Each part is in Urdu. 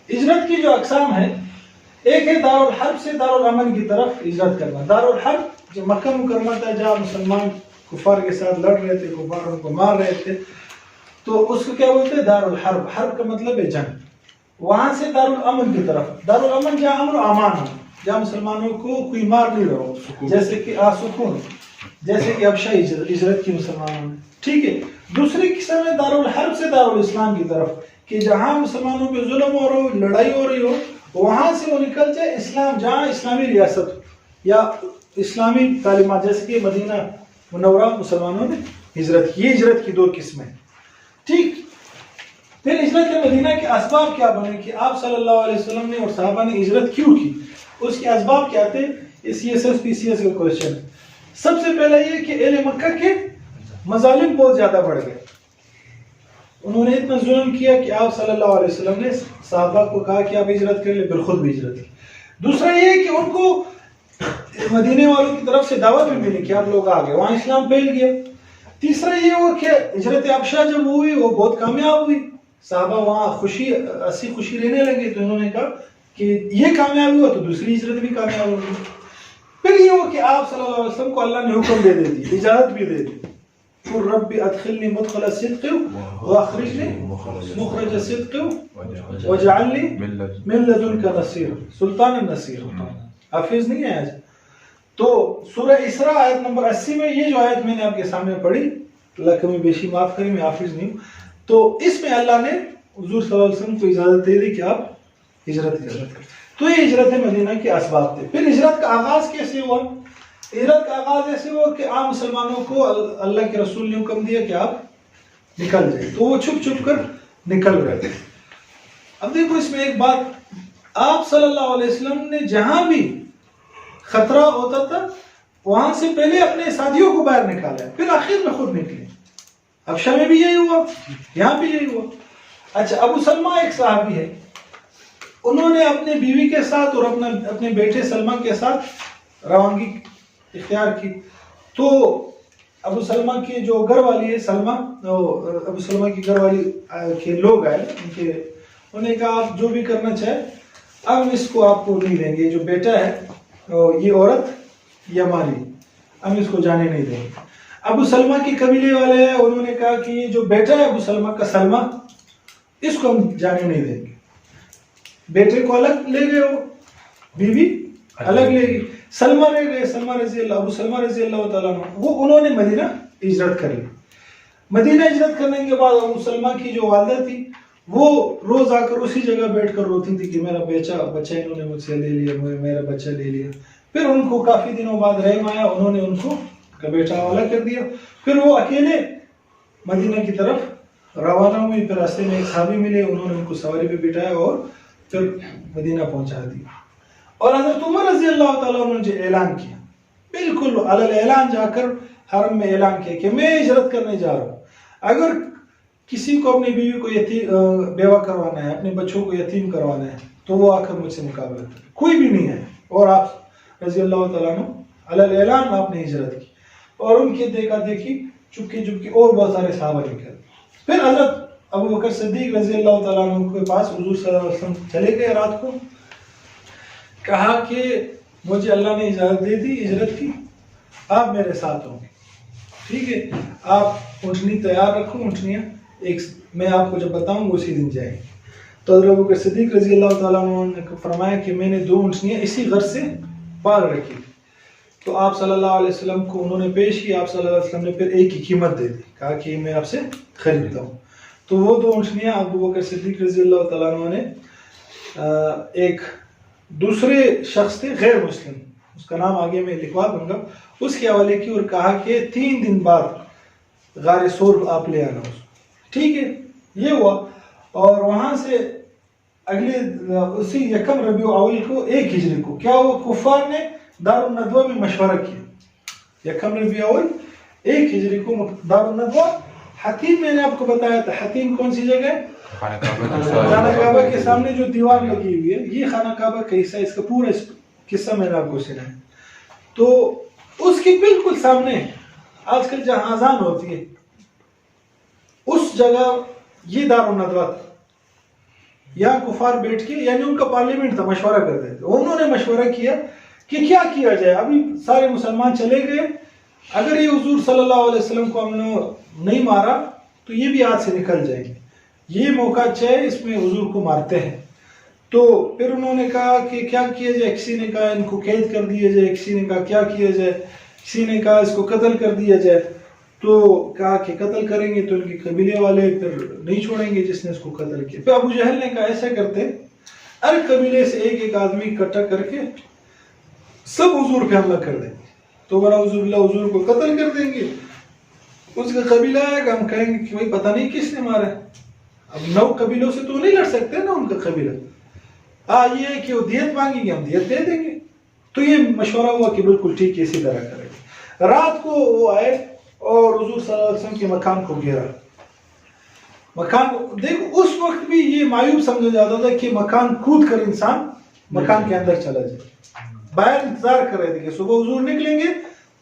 ہجرت کی جو اقسام ہے، ایک ہے دارالحرب سے دارالامن کی طرف ہجرت کرنا. دارالحرب جو مکہ مکرمہ تھا جہاں مسلمان کفار کے ساتھ لڑ رہے تھے، کفار ان کو مار رہے تھے، تو اس کو کیا بولتے ہیں؟ دارالحرب. حرب کا مطلب ہے جنگ. وہاں سے دارالامن کی طرف، دارالامن جہاں امن و امان ہو، جہاں مسلمانوں کو کوئی مار نہیں رہا ہو، جیسے کہ سکون، جیسے کہ ابشا ہجرت کی مسلمانوں نے. ٹھیک ہے. دوسری قسم ہے دارالحرب سے دارالاسلام کی طرف، کہ جہاں مسلمانوں پہ ظلم ہو رہا ہو، لڑائی ہو رہی ہو، وہاں سے وہ نکل جائے اسلام، جہاں اسلامی ریاست ہو یا اسلامی تعلیمات، جیسے کہ مدینہ منورہ مسلمانوں نے ہجرت کی. یہ ہجرت کی دو قسمیں. ٹھیک. پھر ہجرت مدینہ کے اسباب کیا بنے کہ آپ صلی اللہ علیہ وسلم نے اور صحابہ نے ہجرت کیوں کی؟ اس کے اسباب کیا تھے؟ C S S P C S کا کوشچن. سب سے پہلا یہ کہ اہل مکہ کے مظالم بہت زیادہ بڑھ گئے. انہوں نے اتنا ظلم کیا کہ آپ صلی اللہ علیہ وسلم نے صحابہ کو کہا کہ آپ ہجرت کر لیں، بالخود بھی ہجرت کی. دوسرا یہ کہ ان کو مدینے والوں کی طرف سے دعوت بھی ملی کہ آپ لوگ آ گئے، وہاں اسلام پھیل گیا. تیسرا یہ ہوا کہ ہجرت ابشا جب ہوئی وہ بہت کامیاب ہوئی، صحابہ وہاں اسی خوشی لینے لگے، تو انہوں نے کہا کہ یہ کامیاب ہوا تو دوسری ہجرت بھی کامیاب ہوگی. پھر یہ ہوا کہ آپ صلی اللہ علیہ وسلم کو اللہ نے حکم دے دی، اجازت بھی دے دی، قل رب ادخلنی مدخل صدق واخرجنی مخرج صدق واجعلنی من لدنک نصیر. سلطان النصیر، حافظ نہیں ہے آج. تو سورہ اسراء آیت نمبر 80 میں یہ جو آیت میں نے آپ کے سامنے پڑھی، اللہ کمی بیشی معاف کرے، میں حافظ نہیں ہوں، تو اس میں اللہ نے حضور صلی اللہ علیہ وسلم کو اجازت دے دی کہ آپ ہجرت کریں. تو یہ ہجرت مدینہ کے اسباب تھے. پھر ہجرت کا آغاز کیسے ہوا؟ ہجرت کا آغاز ایسے ہوا کہ عام مسلمانوں کو اللہ کے رسول نے حکم دیا کہ آپ نکل جائیں، تو وہ چھپ چھپ کر نکل رہے تھے. اب دیکھو اس میں ایک بات، آپ صلی اللہ علیہ وسلم نے جہاں بھی خطرہ ہوتا تھا وہاں سے پہلے اپنے ساتھیوں کو باہر نکالا، پھر آخر میں خود نکلے. ابشا میں بھی یہی ہوا، یہاں بھی یہی ہوا. اچھا، ابو سلمہ ایک صحابی ہے، انہوں نے اپنے بیوی کے ساتھ اور اپنے بیٹے سلمہ کے ساتھ روانگی اختیار کی. تو ابو سلمہ کی جو گھر والی ہے سلمہ، ابو سلمہ کی گھر والی کے لوگ آئے، انہوں نے کہا آپ جو بھی کرنا چاہے، اب اس کو آپ کو نہیں دیں گے، جو بیٹا ہے یہ عورت یہ ہماری، ہم اس کو جانے نہیں دیں گے. ابو سلمہ کے قبیلے والے ہیں، انہوں نے کہا کہ یہ جو بیٹا ہے ابو سلمہ کا سلمہ، اس کو ہم جانے نہیں دیں گے. بیٹے کو الگ لے گئے، وہ بیوی الگ لے گئی. سلمہ لے گئے، سلمہ رضی اللہ، ابو سلمہ رضی اللہ تعالیٰ عنہ، وہ انہوں نے مدینہ ہجرت کر لی. مدینہ ہجرت کرنے کے بعد ابو سلمہ کی جو والدہ تھی وہ روز آ کر اسی جگہ بیٹھ کر روتی تھی کہ میرا بچہ انہوں نے مجھ سے لے لیا، میرا بچہ لے لیا. پھر ان کو کافی دنوں بعد رحم آیا، انہوں نے ان کو بیٹا حوالہ کر دیا. پھر وہ اکیلے مدینہ کی طرف روانہ ہوئی. پھر راستے میں ایک صحابی ملے، انہوں نے ان کو سواری پہ بٹھایا اور پھر مدینہ پہنچا دیا. اور حضرت عمر رضی اللہ تعالیٰ عنہ نے جو اعلان کیا، بالکل علی اعلان جا کر حرم میں اعلان کیا کہ میں ہجرت کرنے جا رہا ہوں. اگر کسی کو اپنی بیوی کو بیوہ کروانا ہے، اپنے بچوں کو یتیم کروانا ہے، تو وہ آ کر مجھ سے مقابلہ کرے، کوئی بھی نہیں ہے. اور آپ رضی اللہ تعالیٰ عنہ علی اعلان آپ نے ہجرت کی. اور ان کی دیکھا دیکھی چپکی چپکی اور بہت سارے صحابہ نکلے. پھر حضرت ابو بکر صدیق رضی اللہ تعالیٰ عنہ کے پاس حضور صلی اللہ علیہ وسلم چلے گئے رات کو، کہا کہ مجھے اللہ نے اجازت دے دی ہجرت کی، آپ میرے ساتھ ہوں گے. ٹھیک ہے، آپ اونٹنی تیار رکھو، اونٹنیاں میں آپ کو جب بتاؤں گا اسی دن جائیں. تو حضرت ابو بکر صدیق رضی اللہ تعالیٰ عنہ نے فرمایا کہ میں نے 2 اونٹنیاں اسی غرض سے پال رکھی. تو آپ صلی اللہ علیہ وسلم کو انہوں نے پیش کی. آپ صلی اللہ علیہ وسلم نے پھر ایک کی قیمت دے دی، کہا کہ میں آپ سے خریدتا ہوں. تو وہ 2 اونٹنیاں ابو بکر صدیق رضی اللہ تعالیٰ عنہ نے ایک دوسرے شخص تھے غیر مسلم، اس کا نام آگے میں لکھوا دوں گا، اس کے حوالے کی، اور کہا کہ 3 دن بعد غار سور آپ لے آنا اس. ٹھیک ہے، یہ ہوا. اور وہاں سے اگلے اسی 1 ربیع الاول کو 1 ہجری کو کیا ہوا، کفار نے دار الندوہ میں مشورہ کیا. 1 ربیع الاول 1 ہجری کو دار الندوہ حتیم، میں نے آپ کو بتایا تھا حتیم کون سی جگہ ہے؟ خانہ کعبہ کے سامنے جو دیوار لگی ہوئی ہے، یہ خانہ کعبہ کا حصہ، اس کا پورا قصہ میں نے آپ کو سنایا. تو اس کے بالکل سامنے آج کل جہاں اذان ہوتی ہے اس جگہ یہ دار الندوہ تھا. یا کفار بیٹھ کے, یعنی ان کا پارلیمنٹ تھا, مشورہ کرتے تھے. انہوں نے مشورہ کیا کہ کیا کیا جائے. ابھی سارے مسلمان چلے گئے, اگر یہ حضور صلی اللہ علیہ وسلم کو ہم نے نہیں مارا تو یہ بھی ہاتھ سے نکل جائیں گے, یہ موقع اچھا ہے, اس میں حضور کو مارتے ہیں. تو پھر انہوں نے کہا کہ کیا کیا جائے. کسی نے کہا ان کو قید کر دیا جائے, کسی نے کہا کیا کیا جائے, کسی نے کہا اس کو قتل کر دیا جائے. تو کہا کہ قتل کریں گے تو ان کے قبیلے والے پھر نہیں چھوڑیں گے جس نے اس کو قتل کیا. پھر ابو جہل نے کہا ایسا کرتے, ہر قبیلے سے ایک ایک آدمی اکٹھا کر کے سب حضور پہ حملہ کر دیں گے, تو بڑا حضور کو قتل کر دیں گے. اس کا قبیلہ آئے گا, ہم کہیں گے کہ بھائی پتہ نہیں کس نے مارا ہے. اب 9 قبیلوں سے تو نہیں لڑ سکتے نا ان کا قبیلہ. یہ ہے کہ وہ دیت مانگیں گے, ہم دیت دے دیں گے. تو یہ مشورہ ہوا کہ بالکل ٹھیک ہے, اسی طرح کریں گے. رات کو وہ آئے اور حضور صلی اللہ علیہ وسلم کے مکان کو گھیرا. مکان کو دیکھو, اس وقت بھی یہ معیوب سمجھا جاتا تھا کہ مکان کود کر انسان مکان کے اندر چلا جائے. باہر انتظار کر رہے تھے کہ صبح حضور نکلیں گے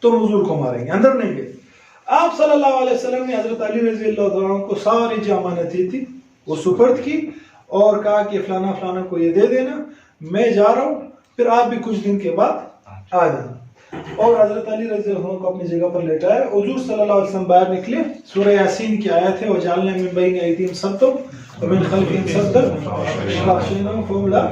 تو حضور کو ماریں گے, اندر نہیں گئے. آپ صلی اللہ علیہ وسلم نے حضرت علی رضی اللہ عنہ کو ساری جو امانتیں تھی وہ سپرد کی اور کہا کہ فلانا فلانا کو یہ دے دینا, میں جا رہا ہوں, پھر آپ بھی کچھ دن کے بعد آ جانا. اور حضرت علی رضی اللہ عنہ کو اپنی جگہ پر لیٹایا. حضور صلی اللہ علیہ وسلم باہر نکلے. سورہ یاسین کی آیت ہے وَجَعَلْنَا مِن بَيْنِ أَيْدِيهِمْ سَدًّا وَمِن خَلْفِهِمْ سَدًّا فَأَغْشَيْنَاهُمْ فَهُمْ لَا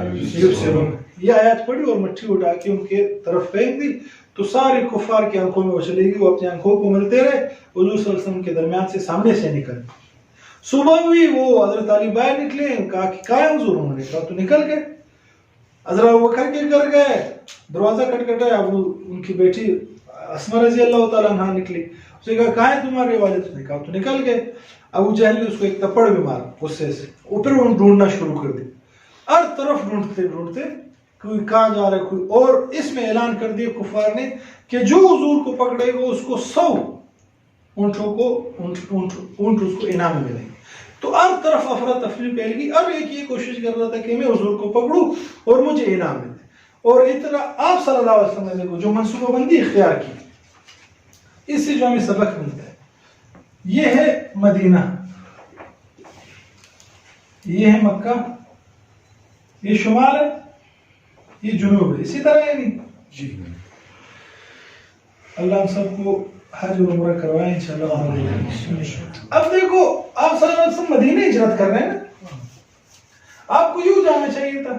يُبْصِرُونَ. یہ آیت پڑھی اور مٹھی اٹھا کے ان کے طرف پھینک دی تو سارے کفار کی آنکھوں میں وہ چلے گی. وہ اپنی آنکھوں کو ملتے رہے, حضور صلی اللہ علیہ وسلم کے درمیان سے سامنے سے نکل. صبح ہوئی, وہ حضرت علی باہر نکلے, کہا کہ کہاں ہے حضور؟ انہوں نے کہا تو نکل گئے. حضرت ابوبکر کے گھر گئے, دروازہ کھٹکھٹایا, اب ان کی بیٹی اسماء رضی اللہ تعالیٰ عنہا نکلی. اس نے کہا کہاں ہے تمہارے والد؟ نے کہا تو نکل گئے. ابو جہل نے اس کو ایک تپڑ بھی مارا غصے سے. وہ پھر انہوں ڈھونڈنا شروع کر دی, ہر طرف ڈھونڈتے ڈھونڈتے کوئی کہاں جا رہا ہے کوئی. اور اس میں اعلان کر دیا کفار نے کہ جو حضور کو پکڑے گا اس کو 100 اونٹوں کو اونٹ اس کو انعام ملیں گے. تو ہر طرف افراتفری پھیل گئی. اب ایک یہ کوشش کر رہا تھا کہ میں حضور کو پکڑوں اور مجھے انعام ملے. اور اتنا آپ صلی اللہ علیہ وسلم نے دیکھو جو منصوبہ بندی اختیار کی, اس سے جو ہمیں سبق ملتا ہے. یہ ہے مدینہ, یہ ہے مکہ, یہ شمال ہے, یہ جنوب ہے. اسی طرح ہے نہیں جی. اللہ ہم سب کو حج اور عمرہ کروائے انشاءاللہ. اب دیکھو آپ صلی اللہ علیہ وسلم مدینہ ہجرت کر رہے ہیں نا, آپ کو یوں جانا چاہیے تھا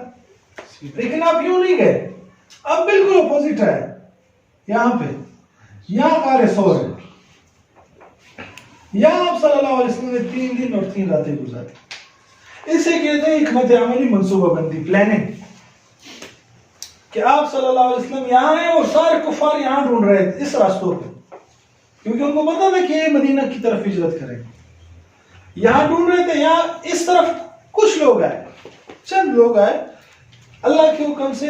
لیکن آپ یوں نہیں گئے. اب بالکل اپوزٹ ہے, یہاں پہ یہاں غار ثور ہے, یہاں آپ صلی اللہ علیہ وسلم نے 3 دن اور 3 راتیں گزاری. اسے کہتے ہیں حکمت عملی, منصوبہ بندی, پلاننگ, کہ آپ صلی اللہ علیہ وسلم یہاں ہیں اور سارے کفار یہاں ڈھونڈ رہے تھے اس راستوں پہ, کیونکہ ان کو پتا تھا کہ یہ مدینہ کی طرف ہجرت کریں. یہاں ڈھونڈ رہے تھے, یہاں اس طرف کچھ لوگ آئے, چند لوگ آئے اللہ کے حکم سے.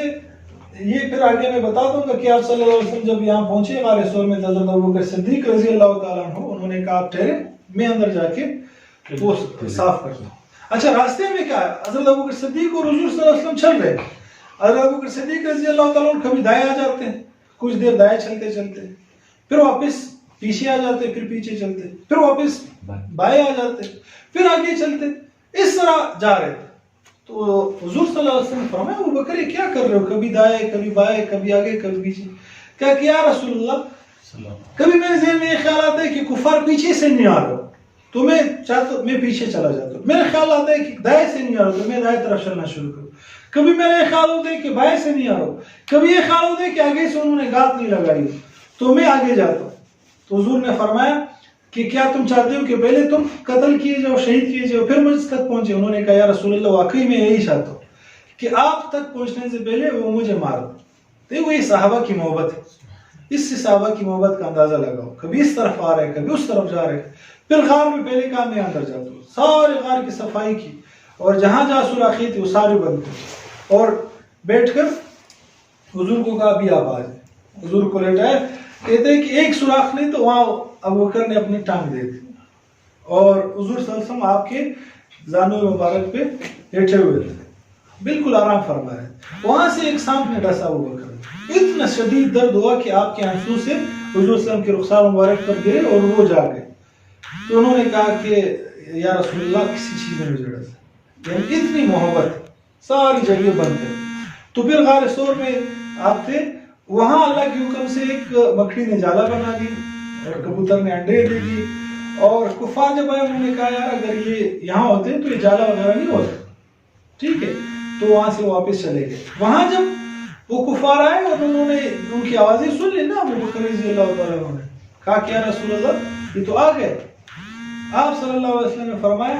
یہ پھر آگے میں بتا دوں گا کہ آپ صلی اللہ علیہ وسلم جب یہاں پہنچے غار ثور میں, حضرت ابوبکر صدیق رضی اللہ تعالیٰ عنہ انہوں نے کہا آپ ٹھہرے, میں اندر جا کے وہ صاف کرتا ہوں. اچھا راستے میں کیا ہے, حضرت ابوبکر صدیق اور حضور صلی اللہ علیہ وسلم چل رہے. حضرت ابوبکر صدیق رضی اللہ تعالیٰ عنہ کبھی دائیں آ جاتے ہیں, کچھ دیر دائیں چلتے چلتے, پھر واپس پیچھے آ جاتے, پھر پیچھے چلتے, پھر واپس بائیں آ جاتے, پھر آگے چلتے, اس طرح جا رہے تھے. تو حضور صلی اللہ علیہ وسلم نے فرمایا ابوبکر یہ کیا کر رہے ہو, کبھی دائیں کبھی بائیں, کبھی آگے کبھی پیچھے. کیا کہ یا رسول اللہ, کبھی میرے ذہن میں یہ خیال آتا ہے کہ کفار پیچھے سے نہیں آ رہا تو میں چاہتا میں پیچھے چلا جاتا ہوں. میرا خیال آتا ہے کہ دائیں سے نہیں آ رہا تو میں دائیں طرف چلنا شروع کروں. کبھی میرا یہ خیال ہوتا ہے کہ بائیں سے نہیں آ رہا, کبھی یہ خیال ہوتا ہے کہ آگے سے انہوں نے گات نہیں لگائی تو میں آگے جاتا ہوں. تو حضور نے فرمایا کہ کیا تم چاہتے ہو کہ پہلے تم قتل کیے جاؤ, شہید کیے جاؤ, پھر مجھ تک پہنچے؟ انہوں نے کہا یا رسول اللہ واقعی میں یہی چاہتا ہوں کہ آپ تک پہنچنے سے پہلے وہ مجھے مار دیں. دیکھو یہ صحابہ کی محبت ہے, اس سے صحابہ کی محبت کا اندازہ لگاؤ. کبھی اس طرف آ رہے, کبھی اس طرف جا رہے. پھر غار میں پہلے کہا میں اندر جاتا ہوں, سارے غار کی صفائی کی اور جہاں جہاں سوراخی تھی وہ سارے بند کی اور بیٹھ کر حضور کو کہا بھی آپ آ جائیں. حضور کو لیٹایا, کہتے ہیں کہ ایک سوراخ نہیں تو وہاں ابوبکر نے اپنی ٹانگ دے دی اور حضور صلی اللہ علیہ وسلم آپ کے زانو مبارک پہ لیٹے ہوئے تھے, بالکل آرام فرما رہے. وہاں سے ایک سانپ نے ڈسا ابوبکر, اتنا شدید درد ہوا کہ آپ کے آنسو سے حضور صلی اللہ علیہ وسلم کے رخسار مبارک پر گرے اور وہ جاگ گئے. تو انہوں نے کہا کہ یا رسول اللہ کسی چیز نے مجھے ڈسا. یعنی اتنی محبت ساری جگہ بند کر. تو پھر غار ثور میں آپ تھے, وہاں اللہ کے حکم سے ایک مکڑی نے جالا بنا دی اور کبوتر نے انڈے دے دی, اور کفار جب آئے انہوں نے کہا یار اگر یہ یہاں ہوتے تو یہ جالا وغیرہ نہیں ہوتا, ٹھیک ہے, تو وہاں سے واپس چلے گئے. وہاں جب وہ کفار آئے اور انہوں نے ان کی آوازیں سن لی نا ابو بکر رضی اللہ تعالیٰ عنہ نے کہا کیا رسول اللہ یہ تو آ گئے. آپ صلی اللہ علیہ وسلم نے فرمایا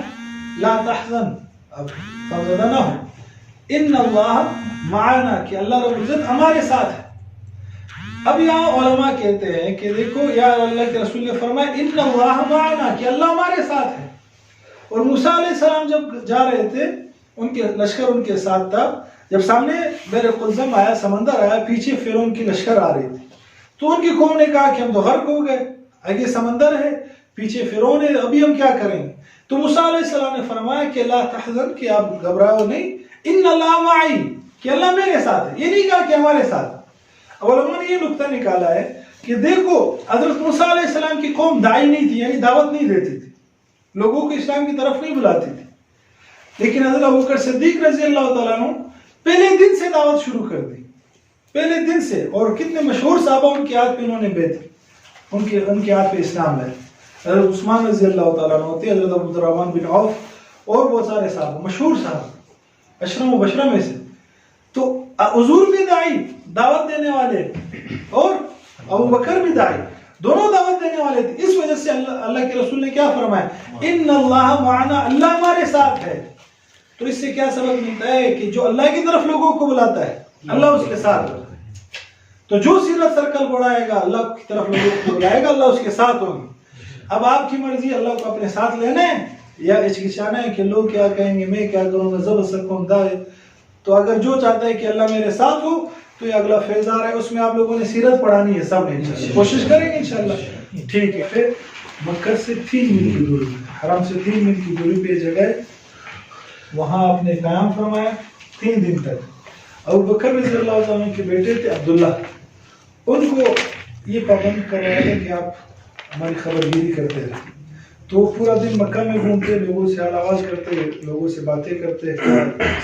لا تحزن, اب فزدہ نہ ہو, ان اللہ معنا, کہ اللہ رب العزت ہمارے ساتھ ہے. اب یہاں علماء کہتے ہیں کہ دیکھو یا اللہ کے رسول نے فرمایا ان اللہ معنا, کہ اللہ ہمارے ساتھ ہے. اور موسیٰ علیہ السلام جب جا رہے تھے ان کے لشکر ان کے ساتھ تھا, جب سامنے بحر قلزم آیا, سمندر آیا, پیچھے فرعون کی لشکر آ رہی تھی, تو ان کی قوم نے کہا کہ ہم تو غرق ہو گئے, آگے سمندر ہے, پیچھے فرعون ہے, ابھی ہم کیا کریں گے. تو موسیٰ علیہ السلام نے فرمایا کہ لا تحزن, کہ آپ گھبراؤ نہیں, ان اللہ معی, کہ اللہ میرے ساتھ ہے. یہ نہیں کہا کہ ہمارے ساتھ. علماء نے یہ نقطہ نکالا ہے کہ دیکھو حضرت موسیٰ علیہ السلام کی قوم داعی نہیں تھی, یعنی دعوت نہیں دیتی تھی, لوگوں کو اسلام کی طرف نہیں بلاتی تھی, لیکن حضرت ابوبکر صدیق رضی اللہ تعالیٰ عنہ پہلے دن سے دعوت شروع کر دی, پہلے دن سے. اور کتنے مشہور صحابہ ان کے ہاتھ پہ انہوں نے بیعت, ان کے ہاتھ پہ اسلام لائے. حضرت عثمان رضی اللہ تعالیٰ عنہ ہوتے, حضرت عبد الرحمن بن عوف اور بہت سارے صحابہ, مشہور صحابہ اشرم و بشرہ میں سے. تو حضور بھی داعی, دعوت دینے والے, اور ابو بکر بھی داعی, دونوں دعوت دینے والے تھے. اس وجہ سے اللہ کے رسول نے کیا فرمایا, ان اللہ معنا, اللہ ہمارے ساتھ ہے. تو اس سے کیا سبب ملتا ہے کہ جو اللہ کی طرف لوگوں کو بلاتا ہے اللہ اس کے ساتھ ہوتا ہے. تو جو سیرت سرکل بڑھائے گا اللہ کی طرف لوگوں کو بلائے گا, اللہ اس کے ساتھ ہوگا. اب آپ کی مرضی اللہ کو اپنے ساتھ لینا ہے یا ہچکچانا ہے کہ لوگ کیا کہیں گے, میں کیا کروں گا, زبر سکوں دائے. تو اگر جو چاہتا ہے کہ اللہ میرے ساتھ ہو تو یہ اگلا فیض آ رہا ہے, اس میں آپ لوگوں نے سیرت پڑھانی ہے سب نے, کوشش کریں گے انشاءاللہ, ٹھیک ہے. پھر مکہ سے 3 میل کی دوری, حرم سے 3 میل کی دوری پہ جگہ ہے, وہاں آپ نے قیام فرمایا 3 دن تک. ابو بکر رضی اللہ عنہ کے بیٹے تھے عبداللہ, ان کو یہ پابند کروایا ہے کہ آپ ہماری خبرگیری کرتے رہے. تو پورا دن مکہ میں گھومتے, لوگوں سے حال آواز کرتے, لوگوں سے باتیں کرتے,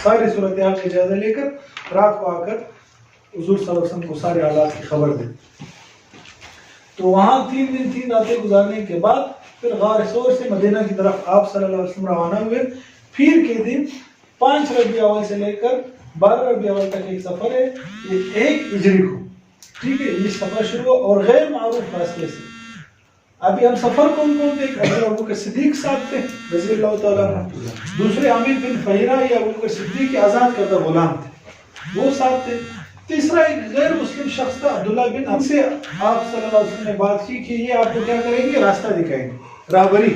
ساری صورتحال کا جائزہ لے کر رات کو آ کر حضور صلی اللہ علیہ وسلم کو سارے حالات کی خبر دے. تو وہاں 3 دن 3 راتیں گزارنے کے بعد پھر غار ثور سے مدینہ کی طرف آپ صلی اللہ علیہ وسلم روانہ ہوئے. پھر کے دن 5 ربیع اول سے لے کر 12 ربیع اول تک ایک سفر ہے, یہ 1 ہجری کو, ٹھیک ہے, یہ سفر شروع اور غیر معروف راستے سے. ابھی ہم سفر کون تھے, حضرت ابوبکر صدیق صاحب تھے رضی اللہ تعالیٰ عنہ, دوسرے عامر بن فہیرہ یا ابوبکر صدیق کے آزاد کردہ غلام تھے, وہ ساتھ تھے. تیسرا ایک غیر مسلم شخص تھا عبداللہ بن, ہم سے آپ صلی اللہ علیہ وسلم نے بات کی کہ یہ آپ کو کیا کریں گے, راستہ دکھائیں گے, راہبری,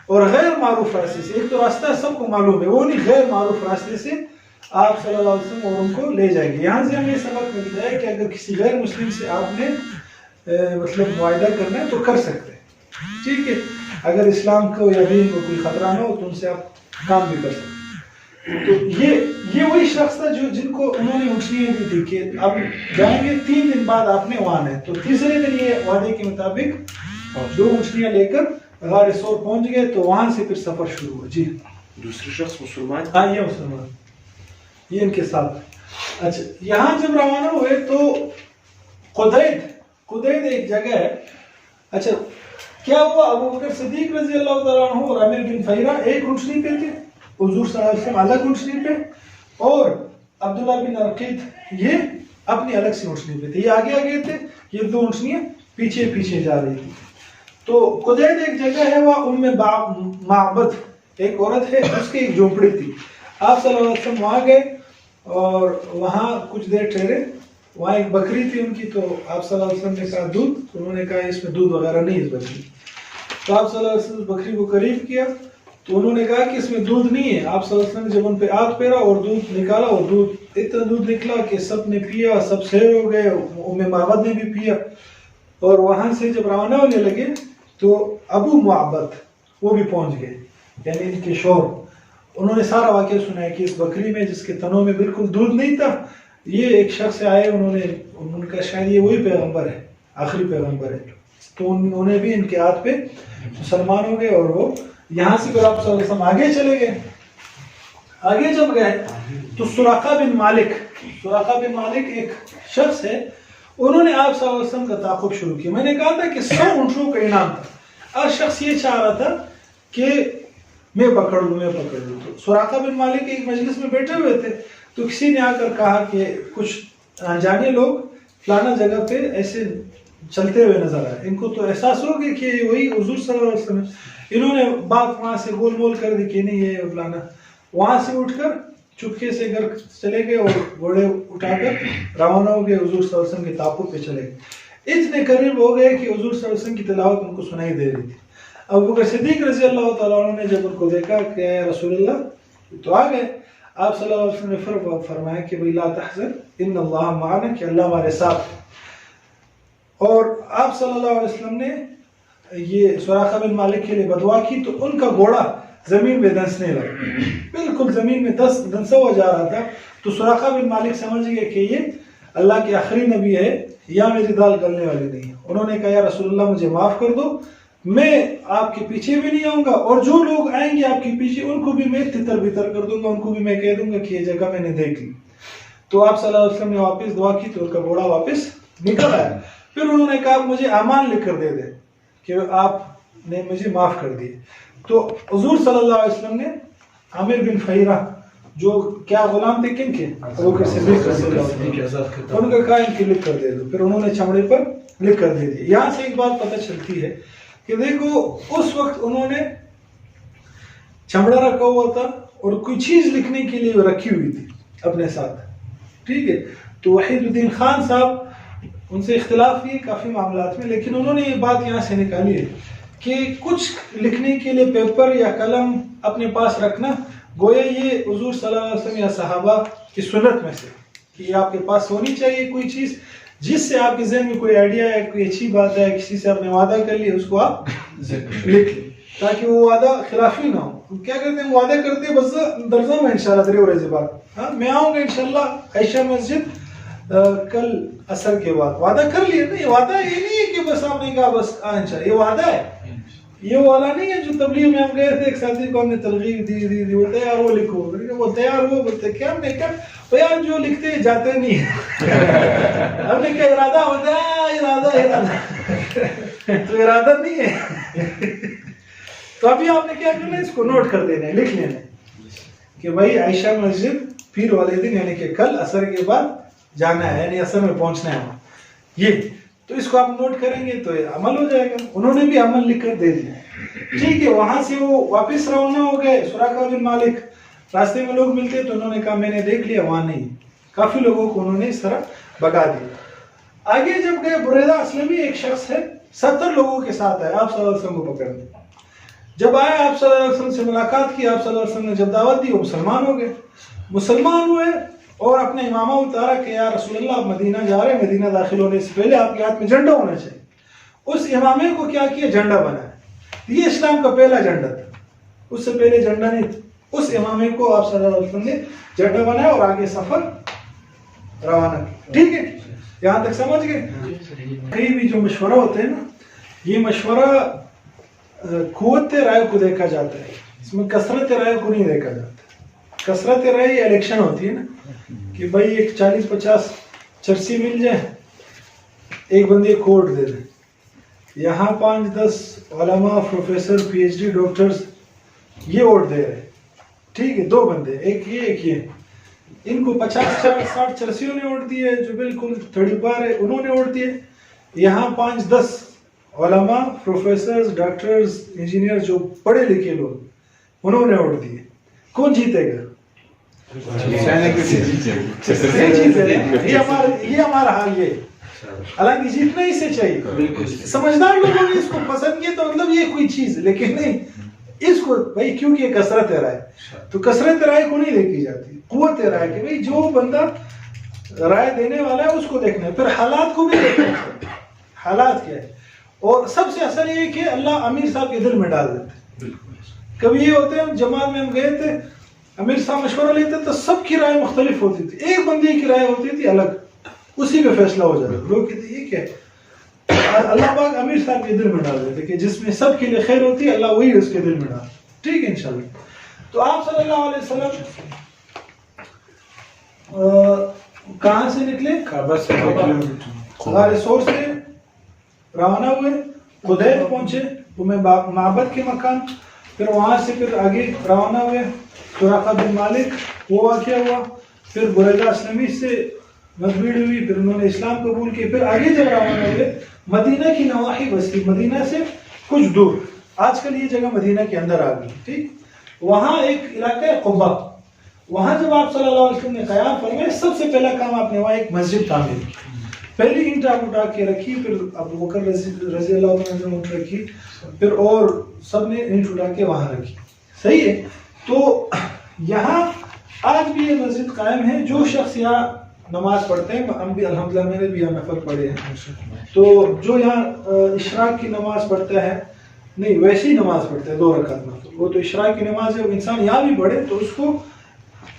اور غیر معروف راستے سے. ایک تو راستہ سب کو معلوم ہے, وہ نہیں, غیر معروف راستے سے آپ صلی اللہ علیہ وسلم اور ان کو لے جائیں گے. یہاں سے ہمیں سبق ملتا ہے کہ اگر کسی غیر مسلم سے آپ نے مطلب معاہدہ کرنا ہے تو کر سکتے ہیں, ٹھیک ہے, اگر اسلام کو یا دین کو کوئی خطرہ نہ ہو تو ان سے آپ کام بھی کر سکتے ہیں. تو یہ وہی شخص تھا جو جن کو انہوں نے اونٹنیاں دی تھی کہ اب جائیں گے 3 دن بعد آپ نے وہاں ہے. تو تیسرے دن یہ وعدے کے مطابق 2 اونٹنیاں لے کر غار ثور پہنچ گئے. تو وہاں سے پھر سفر شروع ہوا. جی, دوسرے شخص مسلمان, ہاں یہ مسلمان, یہ ان کے ساتھ. اچھا, یہاں جب روانہ ہوئے تو قدید ایک جگہ ہے. اچھا, کیا ہوا, ابو بکر صدیق رضی اللہ تعالیٰ عنہ اور عامر بن فہیرہ ایک اونٹنی پہ تھے, حضور صلی اللہ علیہ وسلم الگ اونٹنی پہ, اور عبداللہ بن ارقیط یہ اپنی الگ سی اونٹنی پہ تھے. یہ آگے تھے, یہ 2 اونٹنیاں پیچھے جا رہی تھی. تو قدید ایک جگہ ہے, وہ ام معبد ایک عورت ہے, اس کی ایک جھونپڑی تھی. آپ صلی اللہ علیہ وسلم وہاں گئے اور وہاں کچھ دیر ٹھہرے. وہاں ایک بکری تھی ان کی, تو آپ صلی اللہ علیہ وسلم نے کہا دودھ, تو انہوں نے کہا اس میں دودھ وغیرہ نہیں اس بکری. تو آپ صلی اللہ علیہ وسلم بکری کو قریب کیا تو انہوں نے کہا کہ اس میں دودھ نہیں ہے. آپ صلی اللہ علیہ وسلم نے جب ان پہ ہاتھ پھیرا اور دودھ نکالا, اور دودھ اتنا دودھ نکلا کہ سب نے پیا, سب سیر ہو گئے, ام معبد نے بھی پیا. اور وہاں سے جب روانہ ہونے لگے تو ابو معبد وہ بھی پہنچ گئے, یعنی ان کے شوہر. انہوں نے سارا واقعہ سنا ہے کہ اس بکری میں جس کے تنوں میں بالکل دودھ نہیں تھا, یہ ایک شخص آئے, انہوں نے کہا شاید یہ وہی پیغمبر ہے, آخری پیغمبر ہے. تو انہوں نے بھی ان کے ہاتھ پہ مسلمان ہو گئے, اور وہ یہاں سے پھر آپ صلی اللہ علیہ وسلم آگے چلے گئے. آگے جب گئے تو سراقہ بن مالک ایک شخص ہے، انہوں نے آپ صلی اللہ علیہ وسلم کا تعاقب شروع کیا. میں نے کہا تھا کہ 100 اونٹوں کا انعام تھا، اور شخص یہ چاہ رہا تھا کہ میں پکڑ لوں. تو سراقہ بن مالک ایک مجلس میں بیٹھے ہوئے تھے، تو کسی نے آ کر کہا کہ کچھ انجانے لوگ فلانا جگہ پہ ایسے چلتے ہوئے نظر آئے. ان کو تو احساس ہو گیا کہ وہی حضور صلی اللہ علیہ وسلم. انہوں نے بات وہاں سے گول مول کر دی کہ نہیں یہ فلانا. وہاں سے اٹھ کر چپکے سے گھر چلے گئے اور گھوڑے اٹھا کر روانہ ہو گئے، حضور صلی اللہ علیہ وسلم کے تعاقب پہ چلے گئے. اتنے قریب ہو گئے کہ حضور صلی اللہ علیہ وسلم کی تلاوت ان کو سنائی دے رہی تھی. ابو بکر صدیق رضی اللہ تعالیٰ عنہ نے جب ان کو دیکھا کہ اے رسول اللہ تو آ گئے. آپ صلی اللہ علیہ وسلم نے فرمایا کہ بھئی لا تحزن ان اللہ معنا، کہ اللہ ہمارے ساتھ. اور آپ صلی اللہ علیہ وسلم نے یہ سراقہ بن مالک کے لیے بدعا کی تو ان کا گھوڑا زمین میں دنسنے لگا، بالکل زمین میں دنسا ہوا جا رہا تھا. تو سراقہ بن مالک سمجھ گئے کہ یہ اللہ کے آخری نبی ہے یا میری دال گلنے والی نہیں ہے. انہوں نے کہا یا رسول اللہ مجھے معاف کر دو، میں آپ کے پیچھے بھی نہیں آؤں گا، اور جو لوگ آئیں گے آپ کے پیچھے ان کو بھی میں تتر بتر کر دوں گا، ان کو بھی میں کہہ دوں گا کہ یہ جگہ میں نے دیکھ لی. تو آپ صلی اللہ علیہ وسلم نے واپس دعا کی تو ان کا گھوڑا واپس نکل آیا. پھر انہوں نے کہا مجھے امان لکھ کر دے دیں کہ آپ نے مجھے معاف کر دیے. تو حضور صلی اللہ علیہ وسلم نے عامر بن فہیرہ جو کیا غلام تھے کن کے؟ ابو بکر صدیق رضی اللہ عنہ، ان کا کہا ان کی لکھ کر دے دو. پھر انہوں نے چمڑے پر لکھ کر دے دی. یہاں سے ایک بات پتہ چلتی ہے کہ دیکھو اس وقت انہوں نے چمڑا رکھا ہوا تھا اور کوئی چیز لکھنے کے لیے رکھی ہوئی تھی اپنے ساتھ، ٹھیک ہے. تو وحید الدین خان صاحب ان سے اختلاف ہوئی کافی معاملات میں، لیکن انہوں نے یہ بات یہاں سے نکالی ہے کہ کچھ لکھنے کے لیے پیپر یا قلم اپنے پاس رکھنا گویا یہ حضور صلی اللہ علیہ وسلم یا صحابہ کی سنت میں سے کہ یہ آپ کے پاس ہونی چاہیے کوئی چیز جس سے آپ کے ذہن میں کوئی آئیڈیا ہے، کوئی اچھی بات ہے، کسی سے آپ نے وعدہ کر لیا اس کو آپ لکھ لیں تاکہ وہ وعدہ خلافی نہ ہو. کیا کرتے ہیں وعدہ کرتے ہیں بس درزہ میں انشاءاللہ تیرے اور ایسی بات، ہاں میں آؤں گا انشاءاللہ عائشہ مسجد کل عصر کے بعد. وعدہ کر لیا نا، یہ وعدہ یہ نہیں ہے کہ بس آپ نے کہا بس انشاءاللہ، یہ وعدہ ہے. یہ والا نہیں ہے جو تبلیغ میں ہم گئے تھے ایک ساتھی کو ہم نے ترغیب دی وہ تیار ہو لکھو، وہ تیار ہو بولتے کیا ہم نے کہا بیان جو لکھتے جاتے نہیں ہم نے کہا ارادہ ہوتا ہے، ارادہ تو ارادہ نہیں ہے. تو ابھی آپ نے کیا کرنا ہے، اس کو نوٹ کر دینا ہے، لکھ لینا ہے کہ بھائی عائشہ مسجد پیر والے دن یعنی کہ کل عصر کے بعد جانا ہے، یعنی عصر میں پہنچنا ہے یہ. تو اس کو آپ نوٹ کریں گے تو عمل ہو جائے گا. انہوں نے بھی عمل لکھ کر دے دیا، ٹھیک ہے. وہاں سے وہ واپس روانہ ہو گئے. سراقہ بن مالک راستے میں لوگ ملتے تو انہوں نے کہا میں نے دیکھ لیا وہاں نہیں. کافی لوگوں کو انہوں نے اس طرح بگا دیا. آگے جب گئے بریدہ اسلمی ایک شخص ہے 70 لوگوں کے ساتھ آئے آپ صلی اللہ علیہ وسلم کو پکڑنے. جب آئے آپ صلی اللہ علیہ وسلم سے ملاقات کی، آپ صلی اللہ علیہ وسلم نے جب دعوت دی وہ مسلمان ہو گئے. مسلمان ہوئے اور اپنے امامہ اتارا کہ یا رسول اللہ آپ مدینہ جا رہے ہیں، مدینہ داخل ہونے سے پہلے آپ کے ہاتھ میں جھنڈا ہونا چاہیے. اس امامے کو کیا کیا، جھنڈا بنایا. یہ اسلام کا پہلا جھنڈا تھا، اس سے پہلے جھنڈا نہیں تھا. اس امامے کو آپ صلی اللہ علیہ وسلم نے جھنڈا بنایا اور آگے سفر روانہ کیا. ٹھیک ہے، یہاں تک سمجھ گئے. کئی بھی جو مشورہ ہوتے ہیں نا، یہ مشورہ قوت رائے کو دیکھا جاتا ہے، اس میں کثرت رائے کو نہیں دیکھا جاتا. کثرت رائے الیکشن ہوتی ہے نا کہ بھائی ایک 40-50 چرسی مل جائے، ایک بندے کو ووٹ دے دیں. یہاں 5-10 علماء، professor, P H D doctors یہ ووٹ دے رہے، ٹھیک ہے. 2 بندے، ایک یہ، ان کو 50-60 چرسیوں نے ووٹ دیے جو بالکل تھوڑی بار ہے، انہوں نے ووٹ دیے. یہاں 5-10 علماء، پروفیسرز، ڈاکٹرز، انجینئر جو پڑھے لکھے لوگ انہوں نے ووٹ دیے. کون جیتے گا؟ یہ ہمارا حال یہ. حالانکہ جیتنا ہی سے چاہیے، سمجھدار لوگوں نے اس کو پسند کیا تو مطلب یہ کوئی چیز، لیکن نہیں اس کو بھائی کیونکہ یہ کثرت رائے، تو کثرت رائے کو نہیں دیکھی جاتی، قوت رائے کہ بھائی جو بندہ رائے دینے والا ہے اس کو دیکھنا ہے. پھر حالات کو بھی دیکھنا ہے، حالات کیا ہے. اور سب سے اصل یہ کہ اللہ امیر صاحب کے دل میں ڈال دیتے. کبھی یہ ہوتے ہیں جماعت میں ہم گئے تھے، امیر صاحب مشورہ لیتے تو سب کی رائے مختلف ہوتی تھی، ایک بندے کی رائے ہوتی تھی الگ، اسی پہ فیصلہ ہو جاتا. لوگ کہتے یہ کیا ہے، اللہ پاک امیر صاحب کے دل میں ڈال دیتے کہ جس میں سب کے لیے خیر ہوتی ہے اللہ وہی اس کے دل میں ڈال. ٹھیک ہے انشاءاللہ. تو آپ صلی اللہ علیہ وسلم کہاں سے نکلے؟ غار سور سے روانہ ہوئے، خدیب پہنچے معبد کے مکان، پھر وہاں سے پھر آگے روانہ ہوئے، سراقہ بن مالک وہ واقعہ ہوا، پھر بریدہ اسلمی سے مدبیڑ ہوئی، پھر انہوں نے اسلام قبول کیا، پھر آگے جب روانہ ہوئے مدینہ کی نواحی بستی، مدینہ سے کچھ دور، آج کل یہ جگہ مدینہ کے اندر آ گئی، ٹھیک، وہاں ایک علاقہ ہے قبا، وہاں جب آپ صلی اللہ علیہ وسلم نے قیام فرمایا سب سے پہلا کام آپ نے وہاں ایک مسجد تعمیر کی، پہلی اینٹ آپ اٹھا کے رکھی، پھر ابو بکر رضی اللہ عنہ نے رکھی، پھر اور سب نے اینٹ اٹھا کے وہاں رکھی، صحیح ہے۔ تو یہاں آج بھی یہ مسجد قائم ہے، جو شخص یہاں نماز پڑھتے ہیں، ہم بھی الحمدللہ میں نے بھی یہاں نفل پڑھے ہیں، تو جو یہاں اشراق کی نماز پڑھتا ہے، نہیں ویسی نماز پڑھتا ہے 2 رکعت نفل، وہ تو اشراق کی نماز ہے، وہ انسان یہاں بھی پڑھے تو اس کو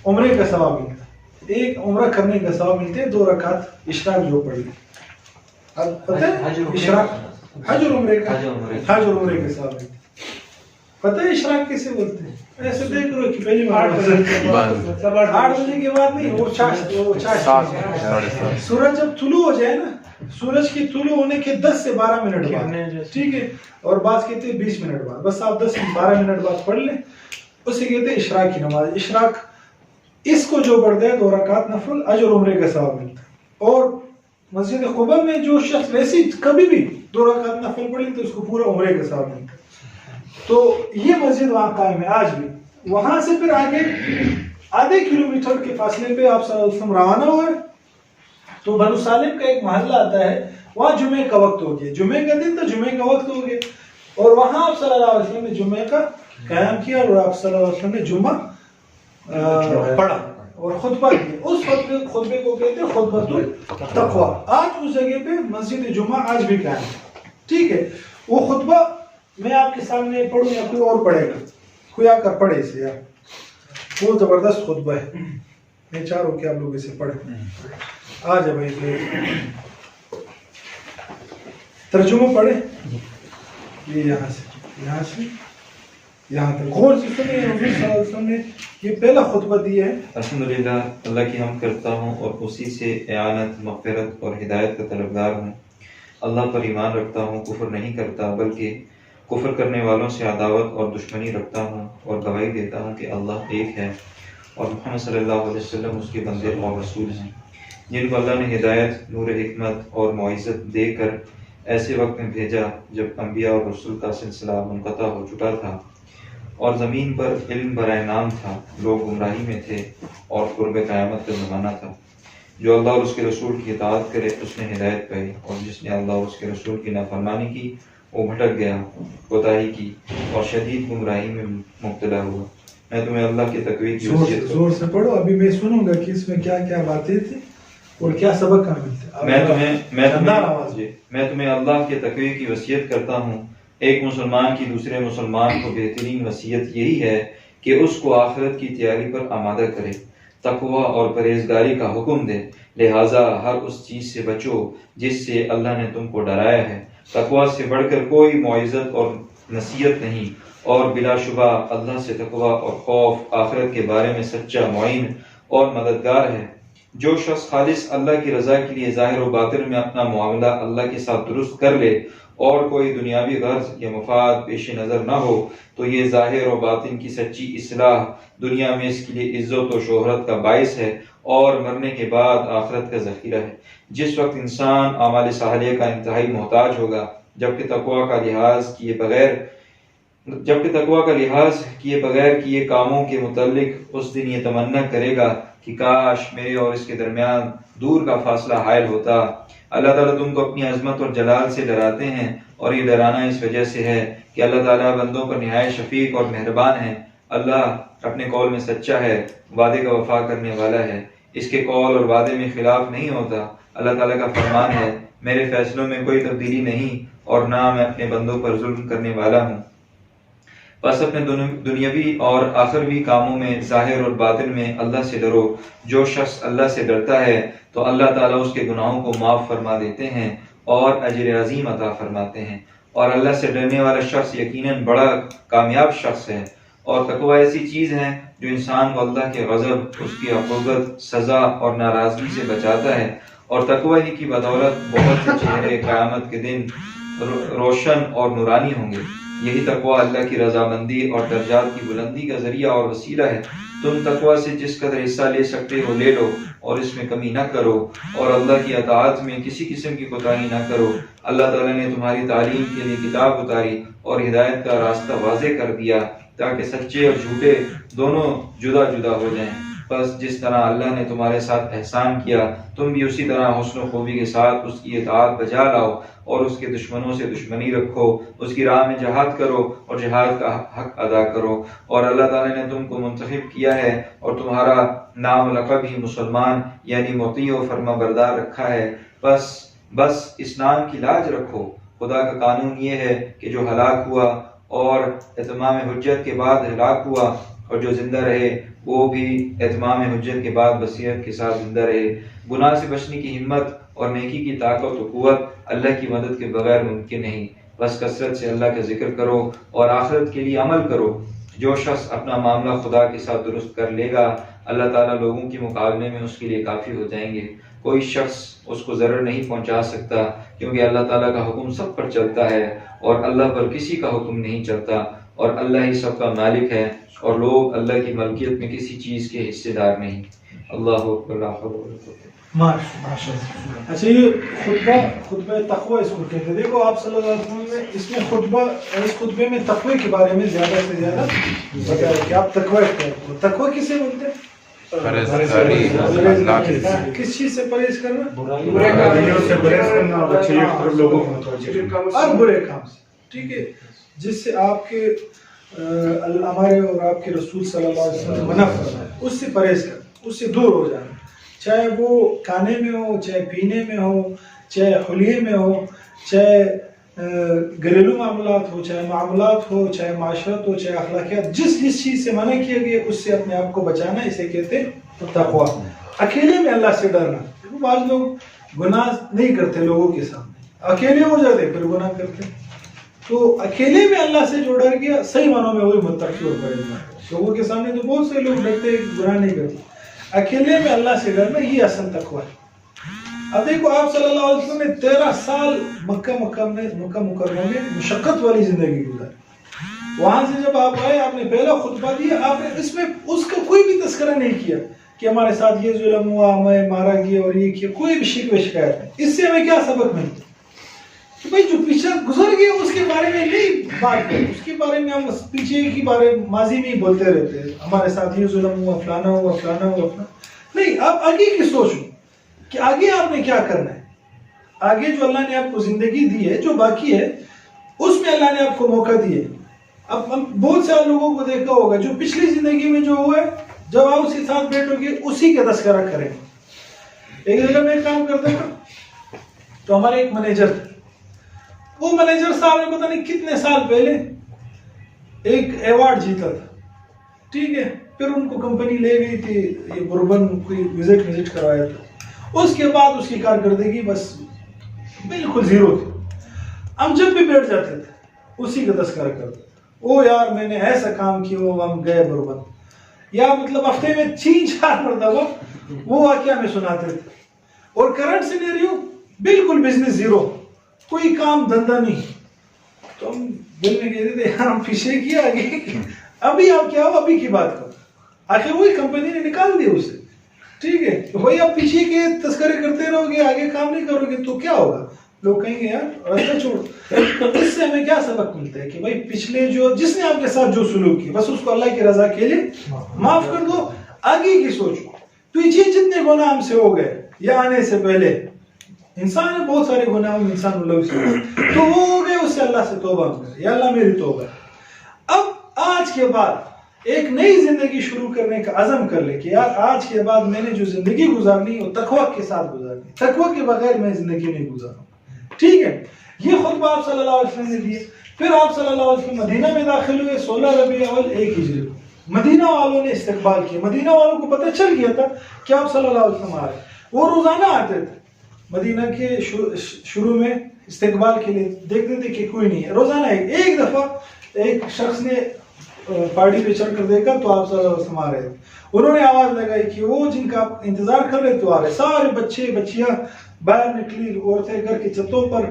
عمرے کا ثواب ملتا ہے، ایک عمرہ کرنے کا ثواب ملتے ہیں 2 رکعت اشراق جو پڑھ لیں، پتہ ہے اشراق حج اور عمرے کا ثواب ملتا ہے، پتہ ہے اشراق کیسے بولتے ہیں؟ ایسے دیکھ لو کہ پہلی بار 8 بجے کے بعد نہیں، وہ سورج جب طلوع ہو جائے نا، سورج کے طلوع ہونے کے 10 سے 12 منٹ بعد، ٹھیک ہے، اور بعض کہتے ہیں 20 منٹ بعد، بس آپ 10 سے 12 منٹ بعد پڑھ لیں، اسے کہتے ہیں اشراق کی نماز۔ اشراق اس کو جو پڑھتا ہے 2 رکعت نفل اجر عمرے کا ثواب ملتا ہے، اور مسجد قباء میں جو شخص ویسی کبھی بھی 2 رکعت نفل پڑھ لے تو اس کو پورا عمرے کا ثواب ملتا ہے۔ تو یہ مسجد وہاں قائم ہے آج بھی۔ وہاں سے پھر آگے آدھے کلومیٹر کے فاصلے پہ آپ صلی اللہ علیہ وسلم روانہ ہوئے، تو بنو سالم کا ایک محلہ آتا ہے، وہاں جمعے کا وقت ہو گیا، جمعے کا دن تو جمعے کا وقت ہو گیا، اور وہاں آپ صلی اللہ علیہ وسلم نے جمعے کا قیام کیا، اور آپ صلی اللہ علیہ وسلم نے جمعہ پڑھا اور خطبہ دیا، اس خطبے کو کہتے ہیں خطبۃ التقویٰ۔ آج اس جگہ پہ مسجد جمعہ آج بھی قائم ہے، ٹھیک ہے۔ وہ خطبہ میں آپ کے سامنے پڑھوں یا کوئی اور پڑھے گا؟ کوئی آ کر پڑھے اسے یار، وہ زبردست خطبہ ہے، میں چاہ رہا ہوں کہ آپ لوگ اسے پڑھیں۔ آ جائے بھائی، ترجمہ پڑھے، یہ یہاں سے یہاں تک غور سے سنیں، حضور صلی اللہ علیہ وسلم نے یہ پہلا خطبہ دیا ہے۔ الحمدللہ، اللہ کی حمد کرتا ہوں اور اسی سے اعانت، مغفرت اور ہدایت کا طلبگار ہوں۔ اللہ پر ایمان رکھتا ہوں، کفر نہیں کرتا، بلکہ کفر کرنے والوں سے عداوت اور دشمنی رکھتا ہوں، اور گواہی دیتا ہوں کہ اللہ ایک ہے اور محمد صلی اللہ علیہ وسلم اس کے بندے اور رسول ہیں، جن کو اللہ نے ہدایت، نور حکمت اور معزت دے کر ایسے وقت میں بھیجا جب انبیاء اور رسول کا سلسلہ منقطع ہو چکا تھا اور زمین پر علم برائے نام تھا، لوگ گمراہی میں تھے اور قرب قیامت کا زمانہ تھا۔ جو اللہ اور اس کے رسول کی اطاعت کرے اس نے ہدایت پائی، اور جس نے اللہ اور اس کے رسول کی نافرمانی کی وہ بھٹک گیا، کوتاہی کی اور شدید گمراہی میں مبتلا ہوا۔ میں تمہیں اللہ کے تقوی کی وصیت زور سے پڑھو، ابھی میں سنوں گا کہ اس میں کیا کیا باتیں تھیں اور کیا سبق ہمیں ملتے۔ میں تمہیں اللہ کے تقوی کی وصیت کرتا ہوں۔ ایک مسلمان کی دوسرے مسلمان کو بہترین وصیت یہی ہے کہ اس کو آخرت کی تیاری پر آمادہ کرے، تقوی اور پرہیزگاری کا حکم دے، لہٰذا ہر اس چیز سے بچو جس سے اللہ نے تم کو ڈرایا ہے۔ تقوی سے بڑھ کر کوئی معزت اور نصیحت نہیں، اور بلا شبہ اللہ سے تقوی اور خوف آخرت کے بارے میں سچا معین اور مددگار ہے۔ جو شخص خالص اللہ کی رضا کے لیے ظاہر و باطن میں اپنا معاملہ اللہ کے ساتھ درست کر لے اور کوئی دنیاوی غرض یا مفاد پیش نظر نہ ہو تو یہ ظاہر و باطن کی سچی اصلاح دنیا میں اس کے لیے عزت و شہرت کا باعث ہے اور مرنے کے بعد آخرت کا ذخیرہ ہے۔ جس وقت انسان اعمال صالحہ کا انتہائی محتاج ہوگا، جبکہ تقوی کا لحاظ کیے بغیر کیے کاموں کے متعلق اس دن یہ تمنا کرے گا کہ کاش میرے اور اس کے درمیان دور کا فاصلہ حائل ہوتا۔ اللہ تعالیٰ تم کو اپنی عظمت اور جلال سے ڈراتے ہیں، اور یہ ڈرانا اس وجہ سے ہے کہ اللہ تعالیٰ بندوں پر نہایت شفیق اور مہربان ہے۔ اللہ اپنے قول میں سچا ہے، وعدے کا وفا کرنے والا ہے، اس کے قول اور وعدے میں خلاف نہیں ہوتا۔ اللہ تعالیٰ کا فرمان ہے، میرے فیصلوں میں کوئی تبدیلی نہیں اور نہ میں اپنے بندوں پر ظلم کرنے والا ہوں۔ بس اپنے دنیاوی اور آخروی کاموں میں ظاہر اور باطن میں اللہ سے ڈرو۔ جو شخص اللہ سے ڈرتا ہے تو اللہ تعالیٰ اس کے گناہوں کو معاف فرما دیتے ہیں اور اجر عظیم عطا فرماتے ہیں، اور اللہ سے ڈرنے والا شخص یقیناً بڑا کامیاب شخص ہے اور تقوی ایسی چیز ہے جو انسان کو اللہ کے غضب، اس کی عقوبت، سزا اور ناراضگی سے بچاتا ہے، اور تقوی ہی کی بدولت بہت سے چہرے قیامت کے دن روشن اور نورانی ہوں گے۔ یہی تقوی اللہ کی رضامندی اور درجات کی بلندی کا ذریعہ اور وسیلہ ہے۔ تم تقوی سے جس قدر حصہ لے سکتے ہو لے لو، اور اس میں کمی نہ کرو، اور اللہ کی اطاعت میں کسی قسم کی کوتاہی نہ کرو۔ اللہ تعالیٰ نے تمہاری تعلیم کے لیے کتاب اتاری اور ہدایت کا راستہ واضح کر دیا تاکہ سچے اور جھوٹے دونوں جدا جدا ہو جائیں۔ بس جس طرح اللہ نے تمہارے ساتھ احسان کیا، تم بھی اسی طرح حسن و خوبی کے ساتھ اس کی اطاعت بجا لاؤ، اور اس کے دشمنوں سے دشمنی رکھو، اس کی راہ میں جہاد کرو اور جہاد کا حق ادا کرو۔ اور اللہ تعالیٰ نے تم کو منتخب کیا ہے اور تمہارا نام و لقب ہی مسلمان یعنی مطیع و فرما بردار رکھا ہے۔ بس اس نام کی لاج رکھو۔ خدا کا قانون یہ ہے کہ جو ہلاک ہوا اور اتمام حجت کے بعد ہلاک ہوا، اور جو زندہ رہے وہ بھی اتمام حجت کے بعد بصیرت کے ساتھ زندہ رہے۔ گناہ سے بچنے کی ہمت اور نیکی کی طاقت و قوت اللہ کی مدد کے بغیر ممکن نہیں۔ بس کثرت سے اللہ کا ذکر کرو اور آخرت کے لیے عمل کرو۔ جو شخص اپنا معاملہ خدا کے ساتھ درست کر لے گا، اللہ تعالیٰ لوگوں کے مقابلے میں اس کے لیے کافی ہو جائیں گے۔ کوئی شخص اس کو ضرر نہیں پہنچا سکتا، کیونکہ اللہ تعالیٰ کا حکم سب پر چلتا ہے اور اللہ پر کسی کا حکم نہیں چلتا، اور اللہ ہی سب کا مالک ہے، اور لوگ اللہ کی ملکیت میں کسی چیز کے حصے دار نہیں۔ اللہ اکبر، لا حول ولا قوت۔ ماشاءاللہ۔ اچھا، یہ خطبہ تقوی اس کو کہتے ہیں۔ دیکھو آپ صلی اللہ علیہ وسلم نے اس میں اس خطبے میں تقوی کے بارے میں زیادہ سے زیادہ بتایا کہ آپ تقوی کرو۔ تقوی کسے بولتے ہیں؟ کس چیز سے پرہیز کرنا؟ برے اور برے کام سے، ٹھیک ہے، جس سے آپ کے ہمارے اور آپ کے رسول صلی اللہ علیہ وسلم منع فرمایا، اس سے پرہیز کرنا، اس سے دور ہو جانا، چاہے وہ کھانے میں ہو، چاہے پینے میں ہو، چاہے حلیے میں ہو، چاہے گھریلو معاملات ہو، چاہے معاملات ہو، چاہے معاشرت ہو، چاہے اخلاقیات، جس چیز سے منع کیا گیا اس سے اپنے آپ کو بچانا، اسے کہتے ہیں تقویٰ۔ اکیلے میں اللہ سے ڈرنا۔ بعض لوگ گناہ نہیں کرتے لوگوں کے سامنے، اکیلے ہو جاتے پھر گناہ کرتے، تو اکیلے میں اللہ سے جو ڈر گیا صحیح معنوں میں وہی متقی اور پرہیزگار۔ لوگوں کے سامنے تو بہت سے لوگ ڈرتے گناہ نہیں کرتے، اکیلے میں اللہ سے ڈرنا یہ اصل تقویٰ ہے۔ اب دیکھو آپ صلی اللہ علیہ وسلم نے 13 سال مکہ مکرمہ میں مشقت والی زندگی گزاری۔ وہاں سے جب آپ آئے، آپ نے پہلا خطبہ دیا، آپ نے اس میں اس کا کوئی بھی تذکرہ نہیں کیا کہ ہمارے ساتھ یہ ظلم ہوا، ہمیں مارا گیا اور یہ کیا، کوئی بھی شکوہ شکایت نہیں۔ اس سے ہمیں کیا سبق ملتا کہ بھائی جو پیچھے گزر گیا اس کے بارے میں نہیں بات کریں، اس کے بارے میں ہم پیچھے کی بارے ماضی میں ہی بولتے رہتے ہیں، ہمارے ساتھ یہ ظلم ہوا، فلانا ہوا، فلانا ہوا، فلانا نہیں۔ آپ آگے کی سوچو کہ آگے آپ نے کیا کرنا ہے، آگے جو اللہ نے آپ کو زندگی دی ہے، جو باقی ہے اس میں اللہ نے آپ کو موقع دیے۔ اب ہم بہت سے لوگوں کو دیکھا ہوگا جو پچھلی زندگی میں جو ہوا ہے، جب آپ اس کے ساتھ بیٹھو گے اسی کا تذکرہ کریں گے۔ ایک جگہ میں کام کرتا تھا تو ہمارے ایک منیجر تھے، وہ منیجر صاحب نے پتہ نہیں کتنے سال پہلے ایک ایوارڈ جیتا تھا، ٹھیک ہے، پھر ان کو کمپنی لے گئی تھی، یہ بربن کوئی وزٹ کروایا تھا، اس کے بعد اس کی کارکردگی بس بالکل زیرو تھی۔ ہم جب بھی بیٹھ جاتے تھے اسی کا تذکرہ کرتے، او یار میں نے ایسا کام کیا، ہم گئے بربن، یا مطلب ہفتے میں 3-4 مرتبہ وہ واقعہ میں سناتے تھے۔ اور کرنٹ سینیریو بالکل بزنس زیرو، کوئی کام دھندا نہیں۔ تو ہم دل میں کہتے تھے یار ہم پیچھے کیا آگے کیا، ابھی آپ کیا ہو، ابھی کی بات کرو، آخر وہی کمپنی نے نکال دیا اسے، ٹھیک ہے، تو بھائی آپ پیچھے کے تذکرے کرتے رہو گے، آگے کام نہیں کرو گے تو کیا ہوگا، لوگ کہیں گے یار راستہ چھوڑ۔ اس سے ہمیں کیا سبق ملتا ہے کہ بھائی پچھلے جس نے آپ کے ساتھ جو سلوک کی بس اس کو اللہ کی رضا کے لیے معاف کر دو، آگے کی سوچو۔ پیچھے جتنے گناہ ہم سے ہو گئے یا آنے سے پہلے، انسان ہے بہت سارے گناہ انسان اللہ سے تو وہ ہو گئے، اس سے اللہ سے توبہ کرے، یا اللہ میری توبہ۔ اب آج کے بعد ایک نئی زندگی شروع کرنے کا عزم کر لے کہ یار آج کے بعد میں نے جو زندگی گزارنی وہ تقویٰ کے ساتھ گزارنی، تقویٰ کے بغیر میں زندگی نہیں گزاروں، ٹھیک ہے۔ یہ خطبہ آپ صلی اللہ علیہ وسلم نے دیے۔ پھر آپ صلی اللہ علیہ وسلم مدینہ میں داخل ہوئے 16 ربیع الاول 1 ہجری کو۔ مدینہ والوں نے استقبال کیا، مدینہ والوں کو پتہ چل گیا تھا کہ آپ صلی اللہ علیہ وسلم آ رہے، وہ روزانہ آتے تھے مدینہ کے شروع میں استقبال کے لیے، دیکھتے تھے کہ کوئی نہیں ہے، روزانہ ایک دفعہ ایک شخص نے پہاڑی پہ چڑھ کر دیکھا تو آپ صلی اللہ علیہ وسلم آ رہے تھے. انہوں نے آواز لگائی کہ وہ جن کا آپ انتظار کر رہے تو آ رہے. سارے بچے بچیاں باہر نکلی, عورتیں گھر کی چھتوں پر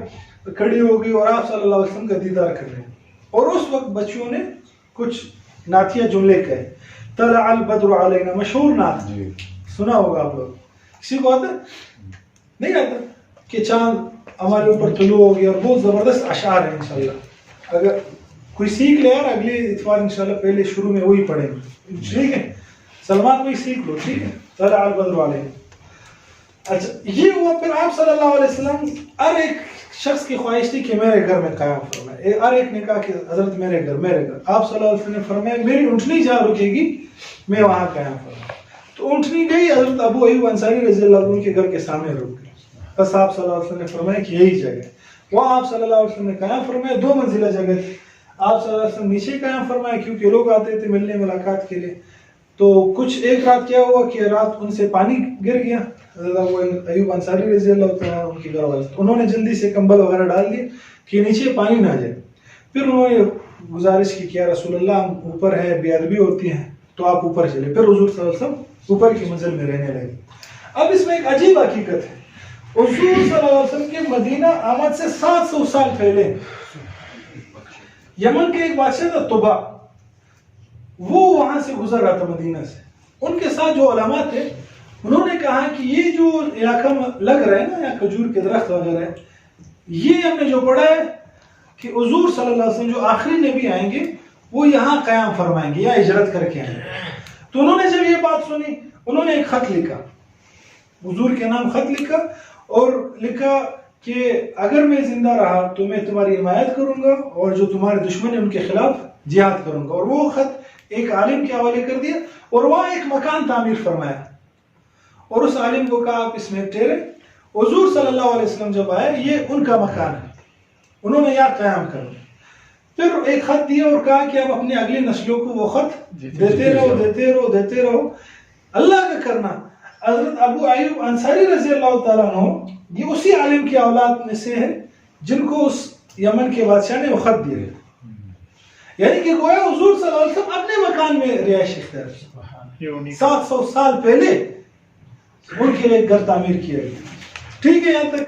کھڑی ہو گئی اور آپ صلی اللہ علیہ وسلم کا دیدار کر رہے ہیں. اور اس وقت بچیوں نے کچھ نعتیہ جملے کہے. طلع البدر علینا, مشہور نعت سنا ہوگا آپ لوگ. کسی کو آتا نہیں آتا کہ چاند ہمارے اوپر طلوع ہو گیا, اور بہت زبردست اشعار ہیں. انشاءاللہ اگر کوئی سیکھ لے یار اگلے اتوار انشاءاللہ پہلے شروع میں وہی پڑھیں گے, ٹھیک ہے. سلمان وہی سیکھ لو, ٹھیک ہے. طلع البدر علینا. اچھا یہ ہوا. پھر آپ صلی اللہ علیہ وسلم ہر ایک شخص کی خواہش تھی کہ میرے گھر میں قیام فرمائے. ہر ایک نے کہا کہ حضرت میرے گھر میرے گھر. آپ صلی اللہ علیہ وسلم نے فرمایا میری اونٹنی جہاں رکے گی میں وہاں قیام فرماؤں. تو اونٹنی گئی حضرت ابو ایوب انصاری رضی اللہ عنہ کے گھر کے سامنے رک گئی. بس آپ صلی اللہ علیہ وسلم نے فرمایا کہ یہی جگہ ہے. وہاں آپ صلی اللہ علیہ وسلم نے قیام فرمایا. 2 منزلہ جگہ تھی. آپ صلی اللہ علیہ وسلم نیچے قیام فرمایا کیونکہ لوگ آتے تھے ملنے ملاقات کے لیے. تو کچھ ایک رات کیا ہوا کہ رات ان سے پانی گر گیا. حضرت ابو ایوب انصاری رضی اللہ تعالیٰ ان کے گھر والے, انہوں نے جلدی سے کمبل وغیرہ ڈال دیے کہ نیچے پانی نہ جائے. پھر انہوں نے گزارش کی کہ رسول اللہ ہم اوپر ہے, بے ادبی ہوتی ہیں تو آپ اوپر چلے. پھر حضور صلی اللہ علیہ وسلم اوپر کی منزل میں رہنے لگے. اب اس میں ایک عجیب حقیقت ہے. حضور صلی اللہ علیہ وسلم کے مدینہ آمد سے 700 سال پہلے یمن کے ایک بادشاہ تھا طبا, وہ وہاں سے گزر رہا تھا مدینہ سے. ان کے ساتھ جو علماء تھے انہوں نے کہا کہ یہ جو علاقہ لگ رہا ہے نا, یا کھجور کے درخت وغیرہ ہے, یہ ہم نے جو پڑھا ہے کہ حضور صلی اللہ علیہ وسلم جو آخری نبی آئیں گے وہ یہاں قیام فرمائیں گے یا ہجرت کر کے آئیں گے. تو انہوں نے جب یہ بات سنی انہوں نے ایک خط لکھا, حضور کے نام خط لکھا اور لکھا کہ اگر میں زندہ رہا تو میں تمہاری حمایت کروں گا اور جو تمہارے دشمن ہیں ان کے خلاف جہاد کروں گا. اور وہ خط ایک عالم کے حوالے کر دیا اور وہاں ایک مکان تعمیر فرمایا اور اس عالم کو کہا آپ اس میں ٹھہرے. حضور صلی اللہ علیہ وسلم جب آئے یہ ان کا مکان ہے, انہوں نے یہاں قیام کرنا. پھر ایک خط دیا اور کہا کہ اب اپنے اگلی نسلوں کو وہ خط دیتے رہو. اللہ کا کرنا حضرت ابو ایوب انصاری رضی اللہ تعالیٰ عنہ یہ اسی عالم کی اولاد میں سے ہے جن کو اس یمن کے بادشاہ نے وہ خط دیا. یعنی کہ گویا حضور صلی اللہ علیہ وسلم اپنے مکان میں رہائش اختیار کی. 700 سال پہلے ان کے لیے گھر تعمیر کیا گیا. ٹھیک ہے, یہاں تک